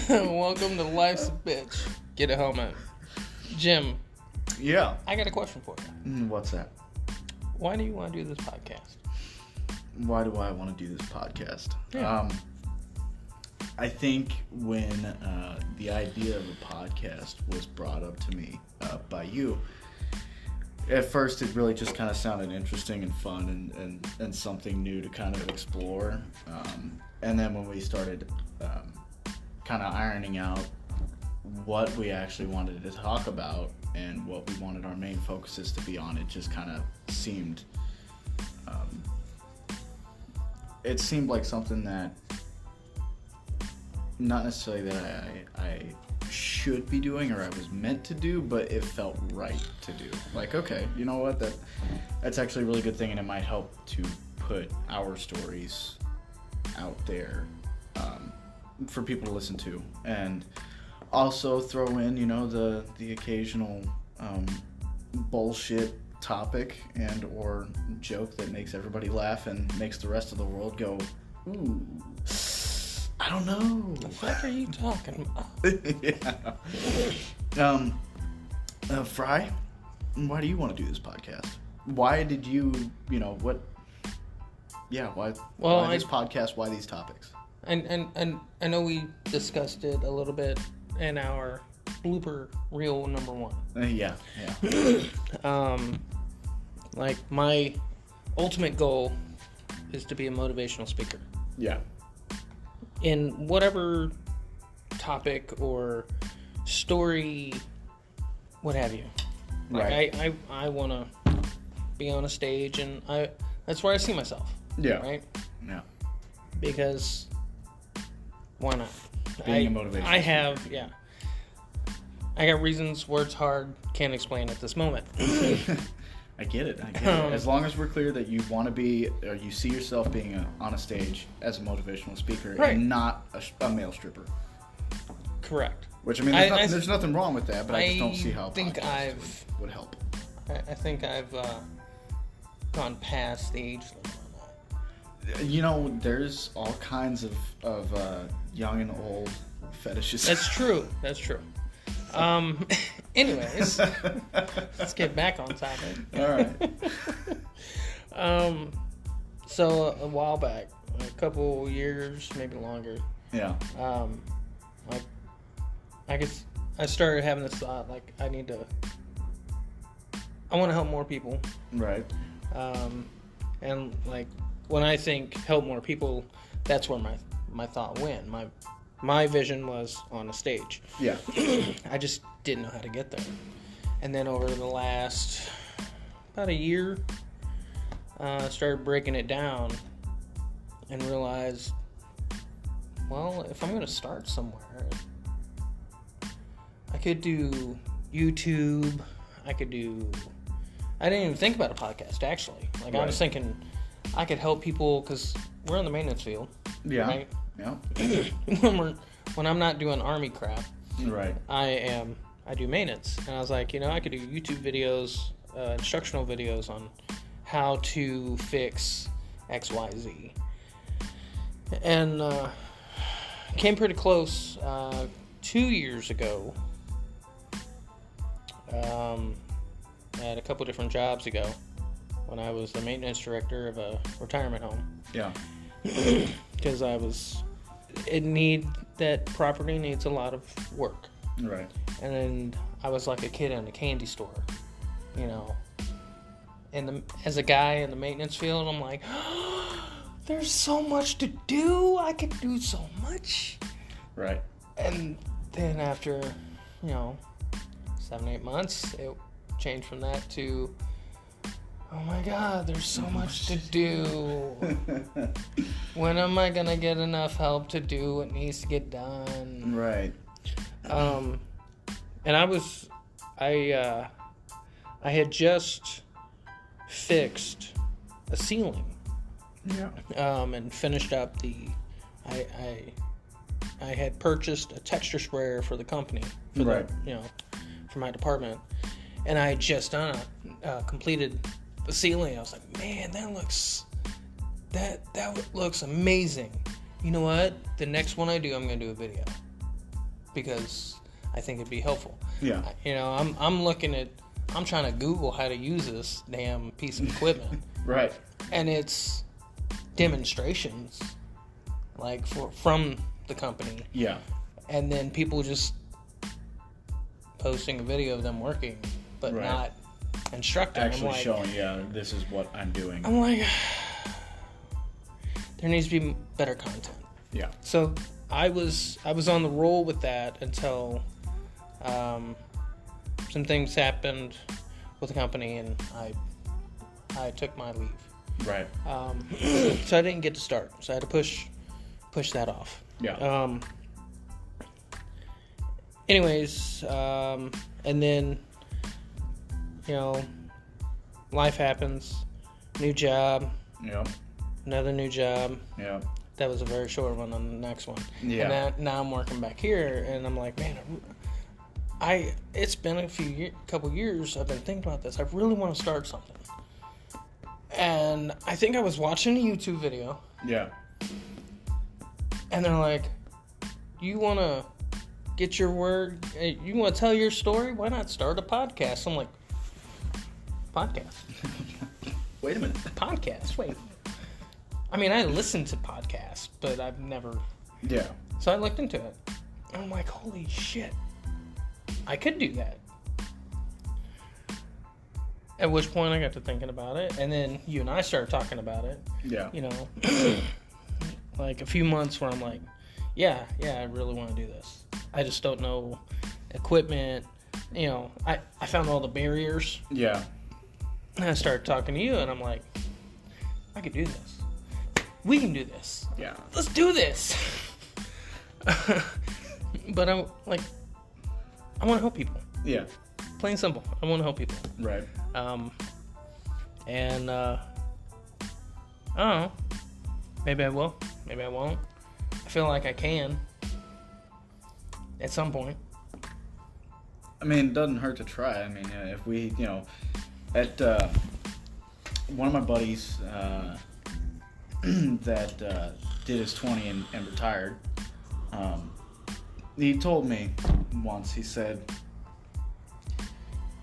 Welcome to Life's a Bitch. Get a helmet. Jim, Yeah. I got a question for you. What's that? Why do you want to do this podcast? Why do I want to do this podcast? Yeah. I think when the idea of a podcast was brought up to me by you, at first it really just kind of sounded interesting and fun and something new to kind of explore. And then when we started kind of ironing out what we actually wanted to talk about and what we wanted our main focuses to be on, it just kind of seemed it seemed like something that not necessarily that I should be doing or I was meant to do, but it felt right to do. Like, okay, you know what, that's actually a really good thing, and it might help to put our stories out there for people to listen to, and also throw in, you know, the occasional bullshit topic and or joke that makes everybody laugh and makes the rest of the world go, ooh, I don't know. The fuck are you talking about? Yeah. Fry, why do you want to do this podcast? Why did you know, what? Yeah, why? Well, why this podcast? Why these topics? And I know we discussed it a little bit in our blooper reel number 1. Yeah. Like, my ultimate goal is to be a motivational speaker. Yeah. In whatever topic or story, what have you. Like, Right. I want to be on a stage, and that's where I see myself. Yeah. Right? Yeah. Because why not? Being a motivational I have, yeah. I got reasons, words hard, can't explain at this moment. I get it. As long as we're clear that you want to be, or you see yourself being on a stage as a motivational speaker, Right. and not a male stripper. Correct. Which, I mean, there's nothing wrong with that, but I just don't see how a podcast would help. I think I've gone past the age limit on that. You know, there's all kinds of young and old fetishes. That's true. Anyways, let's get back on topic. All right. So a while back, a couple years, maybe longer. Yeah. Like, I guess I started having this thought, like, I want to help more people. Right. And like, when I think help more people, that's where my thought went. My vision was on a stage. Yeah. I just didn't know how to get there. And then over the last about a year, started breaking it down and realized, well, if I'm going to start somewhere, I could do YouTube. I didn't even think about a podcast, actually. Like, I was thinking I could help people because we're in the maintenance field. Yeah. Right? Yeah. when I'm not doing army crap, Right. I do maintenance. And I was like, I could do YouTube videos, instructional videos on how to fix XYZ. And came pretty close 2 years ago. At a couple different jobs ago, when I was the maintenance director of a retirement home. Yeah. Because that property needs a lot of work. Right. And then I was like a kid in a candy store, And as a guy in the maintenance field, I'm like, there's so much to do. I could do so much. Right. And then after, 7-8 months, it changed from that to, oh my God, there's so much to do. When am I going to get enough help to do what needs to get done? Right. And I had just fixed a ceiling. Yeah. And finished up I had purchased a texture sprayer for the company, for for my department, and I had just done completed the ceiling. I was like, man, that looks amazing. you know what? The next one I do, I'm going to do a video. Because I think it'd be helpful. Yeah. You know, I'm trying to Google how to use this damn piece of equipment. Right. And it's demonstrations, like, from the company. Yeah. And then people just posting a video of them working, but Right. not instructing. Actually showing, this is what I'm doing. I'm like, there needs to be better content. Yeah. So I was on the roll with that until some things happened with the company, and I took my leave. Right. So I didn't get to start. So I had to push that off. Yeah. Anyways, and then, you know, life happens. New job. Yeah. Another new job. Yeah. That was a very short one on the next one. Yeah. And now I'm working back here, and I'm like, man, it's been a couple years I've been thinking about this. I really want to start something. And I think I was watching a YouTube video, Yeah. and they're like, you want to get your word, you want to tell your story? Why not start a podcast? I'm like, podcast? Wait a minute. Podcast? Wait. I mean, I listen to podcasts, but I've never... Yeah. So I looked into it. And I'm like, holy shit. I could do that. At which point I got to thinking about it. And then you and I started talking about it. Yeah. You know, like a few months where I'm like, yeah, I really want to do this. I just don't know equipment. You know, I found all the barriers. Yeah. And I started talking to you, and I'm like, I could do this. We can do this. Yeah. Let's do this. But I want to help people. Yeah. Plain and simple. I want to help people. Right. And I don't know. Maybe I will. Maybe I won't. I feel like I can. At some point. I mean, it doesn't hurt to try. I mean, if we, at one of my buddies that did his 20 and retired, he told me once, he said,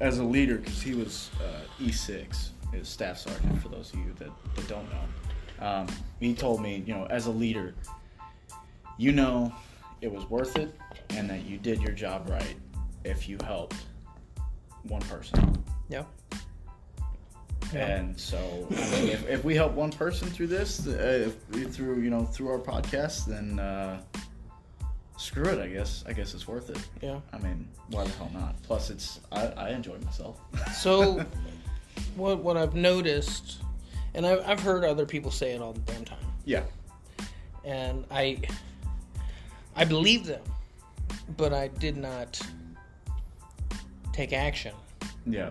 as a leader, because he was E6, his staff sergeant, for those of you that don't know, he told me, as a leader, it was worth it and that you did your job right if you helped one person. Yeah. And so, I mean, if we help one person through this, through our podcast, then screw it. I guess it's worth it. Yeah. I mean, why the hell not? Plus, I enjoy myself. So, what I've noticed, and I've heard other people say it all the damn time. Yeah. And I believe them, but I did not take action. Yeah.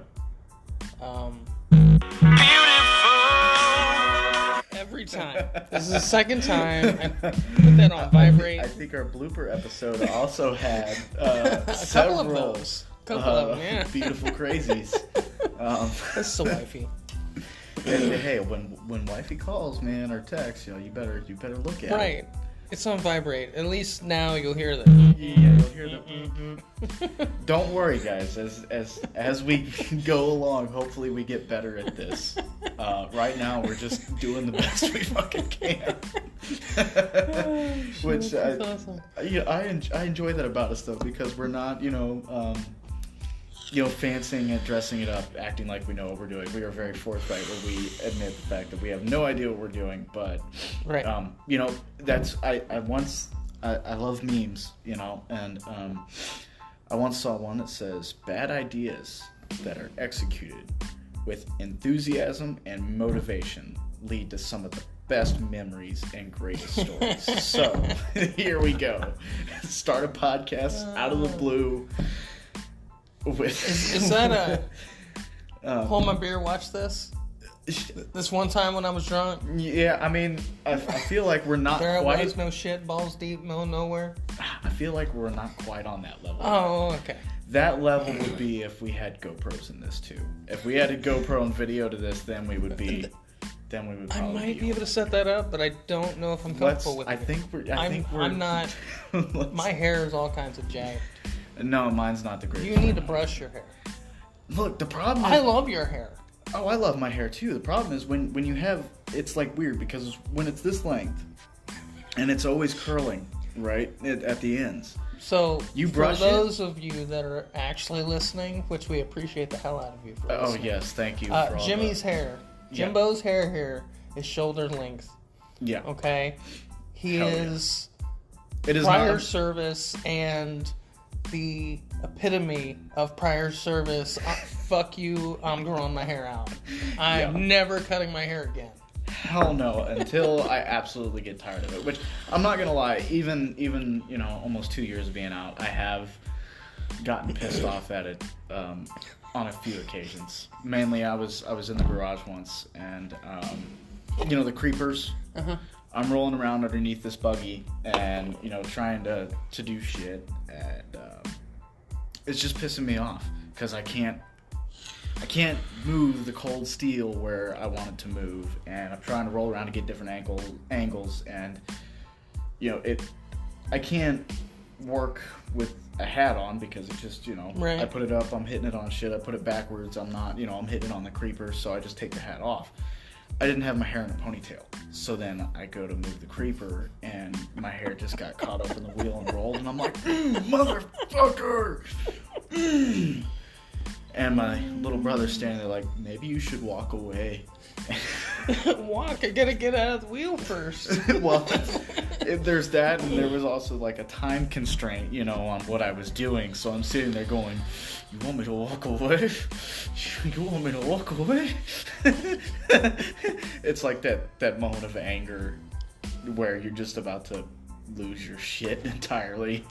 Every time. This is the second time I put that on vibrate. I think our blooper episode also had couple of those. Couple of them, yeah. Beautiful crazies. That's so wifey. And hey, when wifey calls, man, or texts, you better look at it. Right. It's on vibrate. At least now you'll hear that. Yeah, you'll hear the. Don't worry, guys. As we go along, hopefully we get better at this. Right now, we're just doing the best we fucking can. Which awesome. I enjoy that about us though, because we're not fancying it, dressing it up, acting like we know what we're doing. We are very forthright where we admit the fact that we have no idea what we're doing, but right. That's I love memes, and I once saw one that says bad ideas that are executed with enthusiasm and motivation lead to some of the best memories and greatest stories. So here we go. Start a podcast out of the blue. Is that a hold my beer, watch this? This one time when I was drunk? Yeah, I mean, I feel like we're not there quite... There was no shit, balls deep, nowhere? I feel like we're not quite on that level. Oh, okay. That level would be if we had GoPros in this too. If we had a GoPro and video to this, then we would be then we would I probably might be able to set that up, but I don't know if I'm comfortable with it. I'm not. My hair is all kinds of jagged. No, mine's not the greatest. You need to brush your hair. Look, the problem is... I love your hair. Oh, I love my hair too. The problem is when you have... It's like weird because when it's this length and it's always curling, right, at the ends. So, you brush for those of you that are actually listening, which we appreciate the hell out of you for listening. Oh, yes, thank you. Jimmy's hair. Jimbo's hair here is shoulder length. Yeah. Okay? He is... It is prior not... service and the epitome of prior service. Fuck you, I'm growing my hair out. I'm never cutting my hair again. Hell no, until I absolutely get tired of it. Which, I'm not gonna lie, even you know, almost 2 years of being out, I have gotten pissed off at it on a few occasions. Mainly, I was in the garage once, and you know, the creepers. I'm rolling around underneath this buggy, and you know, trying to do shit, and it's just pissing me off because I can't move the cold steel where I want it to move, and I'm trying to roll around to get different angles, and you know, I can't work with a hat on because it just, you know, right. I put it up, I'm hitting it on shit, I put it backwards, I'm not, you know, I'm hitting it on the creeper, so I just take the hat off. I didn't have my hair in a ponytail, so then I go to move the creeper, and my hair just got caught up in the wheel and rolled, and I'm like, motherfucker! And my little brother's standing there like, maybe you should walk away. Walk? I gotta get out of the wheel first. Well, there's that, and there was also like a time constraint, you know, on what I was doing. So I'm sitting there going, you want me to walk away? You want me to walk away? It's like that moment of anger where you're just about to lose your shit entirely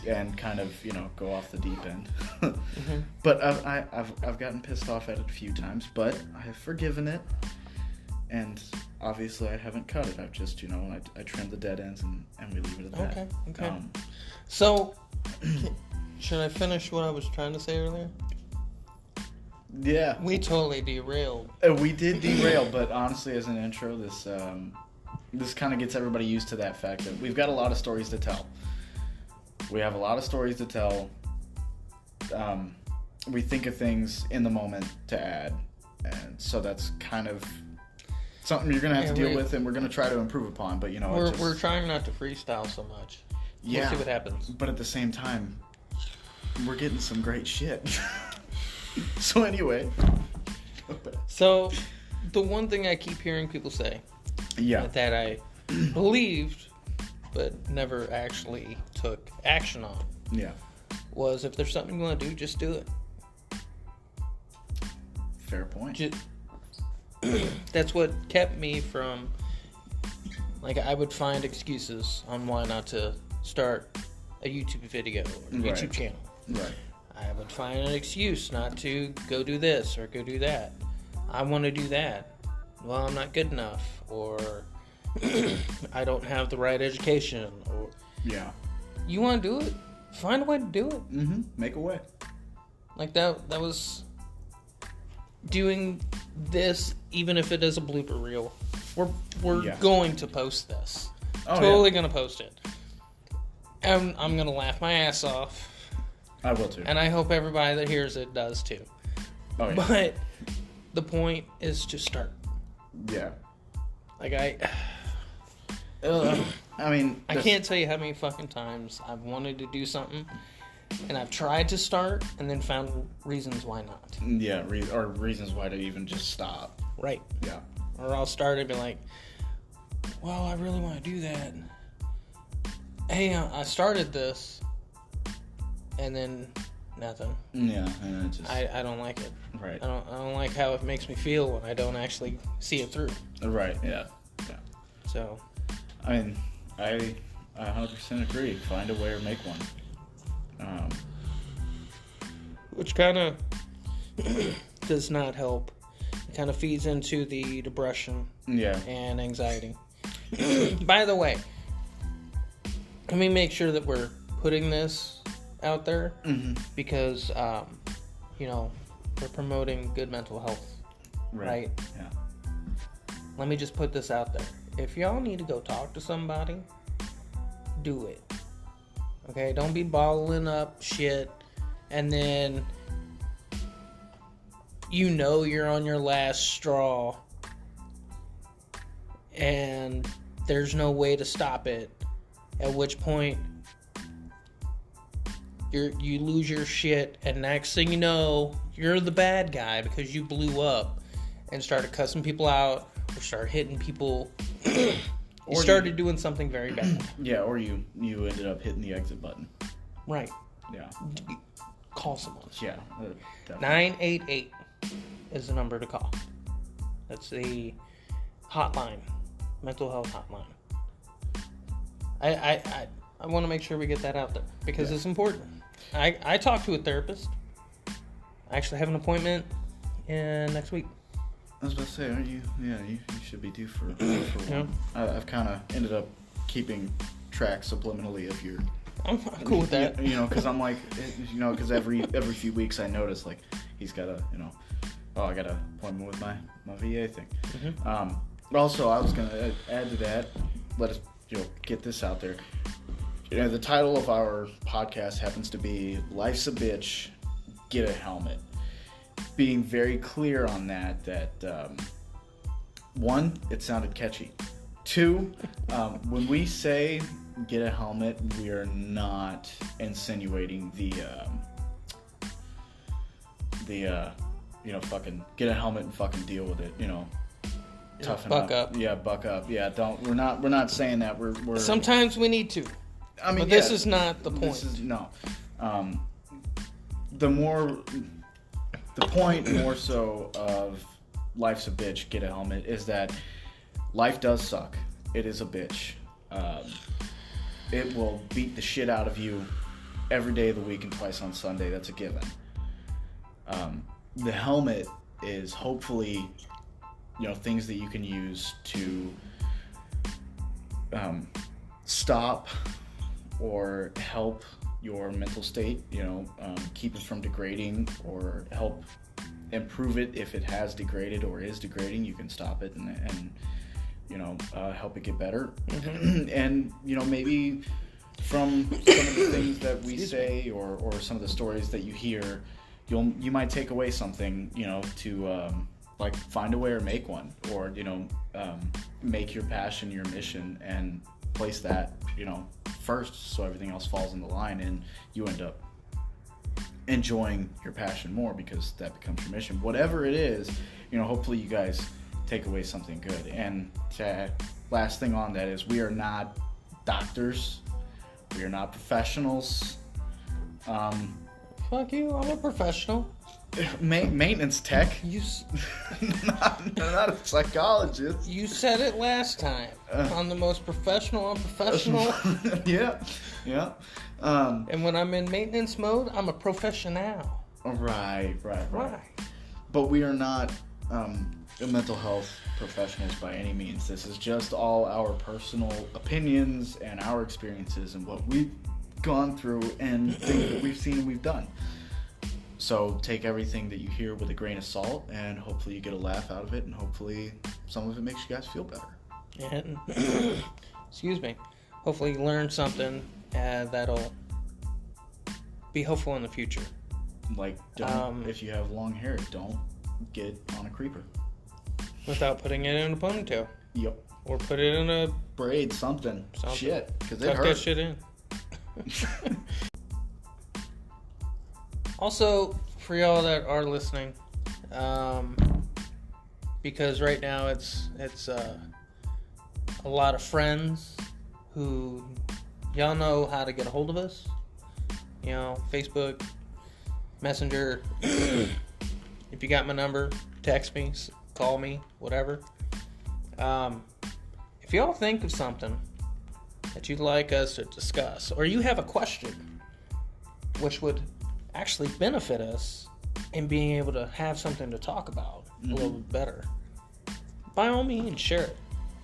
and kind of, you know, go off the deep end. But I've gotten pissed off at it a few times, but I have forgiven it. And obviously I haven't cut it. I've just, you know, I trimmed the dead ends and we leave it at that. Okay. So, should I finish what I was trying to say earlier? Yeah. We totally derailed. We did derail, but honestly, as an intro, this kind of gets everybody used to that fact that we've got a lot of stories to tell. We have a lot of stories to tell. We think of things in the moment to add. And so that's kind of something you're going to have to deal with, and we're going to try to improve upon. But, you know, we're trying not to freestyle so much. We'll see what happens. But at the same time, we're getting some great shit. So anyway. So, the one thing I keep hearing people say that I believed but never actually took action on was, if there's something you want to do, just do it. Fair point. That's what kept me from, like, I would find excuses on why not to start a YouTube video or a YouTube channel. Right. I would find an excuse not to go do this or go do that. I want to do that. Well, I'm not good enough, or I don't have the right education, or you want to do it? Find a way to do it. Make a way. Like that was doing this, even if it is a blooper reel. We're going to post this. Totally going to post it. And I'm going to laugh my ass off. I will too. And I hope everybody that hears it does too. Oh, yeah. But the point is to start. Yeah. Like I mean, I can't tell you how many fucking times I've wanted to do something, and I've tried to start, and then found reasons why not. Yeah, or reasons why to even just stop. Right. Yeah. Or I'll start and be like, well, I really want to do that. Hey, I started this, and then nothing. Yeah, and it just... I don't like it. Right. I don't like how it makes me feel when I don't actually see it through. Right, yeah. So... I mean, I 100% agree. Find a way or make one. Which kind of does not help. It kind of feeds into the depression and anxiety. By the way, let me make sure that we're putting this out there because, you know, we're promoting good mental health. Right? Yeah. let me just put this out there. If y'all need to go talk to somebody, do it. Okay? Don't be bottling up shit and then you know you're on your last straw and there's no way to stop it. At which point you lose your shit, and next thing you know, you're the bad guy because you blew up and started cussing people out or started hitting people. You started doing something very bad. Yeah, or you ended up hitting the exit button. Right. Yeah. Call someone. Yeah. 988 is the number to call. That's the hotline, mental health hotline. I want to make sure we get that out there because it's important. I talked to a therapist. I actually have an appointment next week. I was about to say, aren't you? Yeah, you should be due for one. I've kind of ended up keeping track subliminally of your. I'm cool with that. Because I'm like, because every few weeks I notice like he's got I got an appointment with my VA thing. Mm-hmm. Also, I was gonna add to that. Let us get this out there. The title of our podcast happens to be "Life's a Bitch, Get a Helmet." Being very clear on that one, it sounded catchy. Two, when we say get a helmet, we are not insinuating the fucking get a helmet and fucking deal with it, toughen buck up. Yeah, buck up. Yeah, we're not saying that. We're sometimes we need to. I mean, but this is not the point. No. The point more so of life's a bitch, get a helmet, is that life does suck. It is a bitch. It will beat the shit out of you every day of the week and twice on Sunday. That's a given. The helmet is hopefully, things that you can use to stop or help your mental state, keep it from degrading or help improve it if it has degraded or is degrading. You can stop it and help it get better. Mm-hmm. And, maybe from some of the things that we say or some of the stories that you hear, you might take away something, to like find a way or make one, or, make your passion your mission and place that, first, so everything else falls in the line and you end up enjoying your passion more because that becomes your mission. Whatever it is, hopefully you guys take away something good. And last thing on that is we are not doctors. We are not professionals. Fuck you, I'm a professional. Maintenance tech. not a psychologist. You said it last time. I'm the most professional unprofessional. Yeah. And when I'm in maintenance mode, I'm a professional. Right. But we are not mental health professionals by any means. This is just all our personal opinions and our experiences and what we've gone through and things that we've seen and we've done. So take everything that you hear with a grain of salt, and hopefully you get a laugh out of it, and hopefully some of it makes you guys feel better. And excuse me. Hopefully you learn something that'll be helpful in the future. Like, if you have long hair, don't get on a creeper. Without putting it in a ponytail. Yep. Or put it in a braid, something. Shit, because it hurts. Tuck that shit in. Also, for y'all that are listening, because right now it's a lot of friends who y'all know how to get a hold of us. Facebook, Messenger. If you got my number, text me, call me, whatever. If y'all think of something that you'd like us to discuss, or you have a question which would actually benefit us in being able to have something to talk about a little bit better, by all means, share it.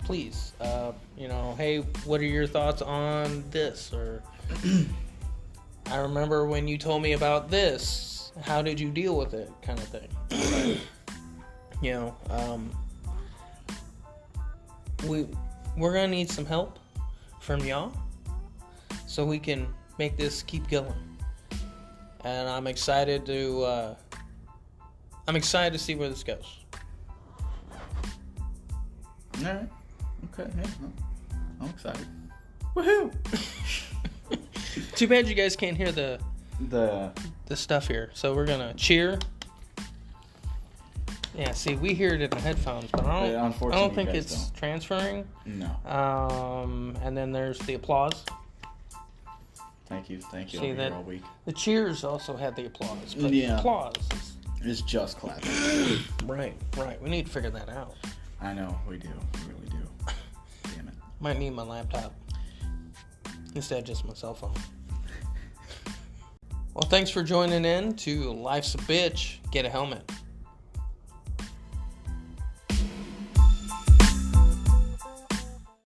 Please. Hey, what are your thoughts on this? Or I remember when you told me about this. How did you deal with it? Kind of thing. we're gonna need some help from y'all so we can make this keep going. And I'm excited to see where this goes. All right. Okay. Yeah. I'm excited. Woohoo! Too bad you guys can't hear the stuff here. So we're gonna cheer. Yeah, see, we hear it in the headphones, but I don't think it's transferring. No. And then there's the applause. Thank you. See I'll be that here all week. the cheers also had the applause, but Yeah. applause. It's just clapping. Right. We need to figure that out. I know, we do. We really do. Damn it. Might need my laptop instead of just my cell phone. Well, thanks for joining in to Life's a Bitch. Get a helmet.